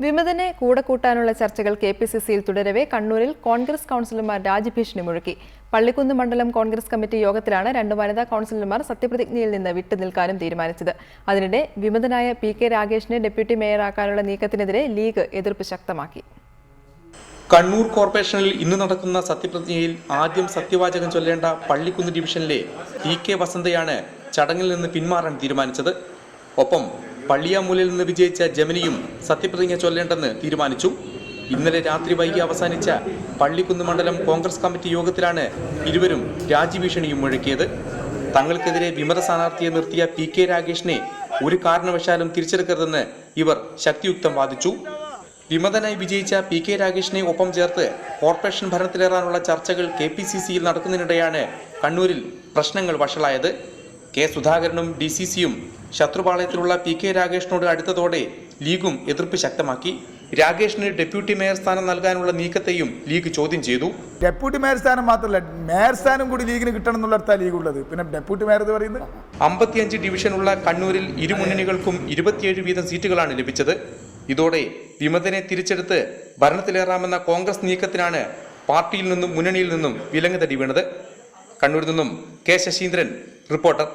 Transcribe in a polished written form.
വിമതനെ കൂടെ കൂട്ടാനുള്ള ചർച്ചകൾ കെപിസിസിയിൽ തുടരവെ കണ്ണൂരിൽ കോൺഗ്രസ് കൗൺസിലർമാർ രാജ്യഭീഷണി മുഴക്കി. പള്ളിക്കുന്ന് മണ്ഡലം കോൺഗ്രസ് കമ്മിറ്റി യോഗത്തിലാണ് 2 വനിതാ കൗൺസിലർമാർ സത്യപ്രതിജ്ഞയിൽ നിന്ന് വിട്ടുനിൽക്കാനും തീരുമാനിച്ചത്. അതിനിടെ വിമതനായ PK രാഗേഷിനെ ഡെപ്യൂട്ടി മേയറാക്കാനുള്ള നീക്കത്തിനെതിരെ ലീഗ് എതിർപ്പ് ശക്തമാക്കി. കണ്ണൂർ കോർപ്പറേഷനിൽ ഇന്ന് നടക്കുന്ന സത്യപ്രതിജ്ഞയിൽ ആദ്യം സത്യവാചകം ചൊല്ലേണ്ട പള്ളിക്കുന്ന് ഡിവിഷനിലെ PK വസന്തയാണ് ചടങ്ങിൽ നിന്ന് പിന്മാറാൻ തീരുമാനിച്ചത്. ഒപ്പം പള്ളിയാമൂലിൽ നിന്ന് വിജയിച്ച ജമിനിയും സത്യപ്രതിജ്ഞ ചൊല്ലേണ്ടെന്ന് തീരുമാനിച്ചു. ഇന്നലെ രാത്രി വൈകി അവസാനിച്ച പള്ളിക്കുന്ന് മണ്ഡലം കോൺഗ്രസ് കമ്മിറ്റി യോഗത്തിലാണ് ഇരുവരും രാജ്യഭീഷണിയും മുഴക്കിയത്. തങ്ങൾക്കെതിരെ വിമത സ്ഥാനാർത്ഥിയെ നിർത്തിയ PK രാഗേഷിനെ ഒരു കാരണവശാലും തിരിച്ചെടുക്കരുതെന്ന് ഇവർ ശക്തിയുക്തം വാദിച്ചു. വിമതനായി വിജയിച്ച PK രാഗേഷിനെ ഒപ്പം ചേർത്ത് കോർപ്പറേഷൻ ഭരണത്തിലേറാനുള്ള ചർച്ചകൾ KPCCയിൽ നടക്കുന്നതിനിടെയാണ് കണ്ണൂരിൽ പ്രശ്നങ്ങൾ വഷളായത്. K സുധാകരനും DCCയും ശത്രുപാളയത്തിലുള്ള PK രാഗേഷിനോട് അടുത്തതോടെ ലീഗും എതിർപ്പ് ശക്തമാക്കി. രാഗേഷിന് ഡെപ്യൂട്ടി മേയർ സ്ഥാനം നൽകാനുള്ള നീക്കത്തെയും ലീഗ് ചോദ്യം ചെയ്തു. ഡെപ്യൂട്ടി മേയർ സ്ഥാനം മാത്രമല്ല, മേയർ സ്ഥാനം കൂടി ലീഗിന് കിട്ടണം എന്നുള്ള അടുത്ത ലീഗ് ഉള്ളത്. പിന്നെ ഡെപ്യൂട്ടി മേയർ എന്ന് പറയുന്നത് 55 ഡിവിഷനുള്ള കണ്ണൂരിൽ ഇരു മുന്നണികൾക്കും 27 വീതം സീറ്റുകളാണ് ലഭിച്ചത്. ഇതോടെ വിമതനെ തിരിച്ചെടുത്ത് ഭരണത്തിലേറാമെന്ന കോൺഗ്രസ് നീക്കത്തിനാണ് പാർട്ടിയിൽ നിന്നും മുന്നണിയിൽ നിന്നും വിലങ്ങുതടി വീണത്. കണ്ണൂരിൽ നിന്നും K ശശീന്ദ്രൻ, റിപ്പോർട്ടർ.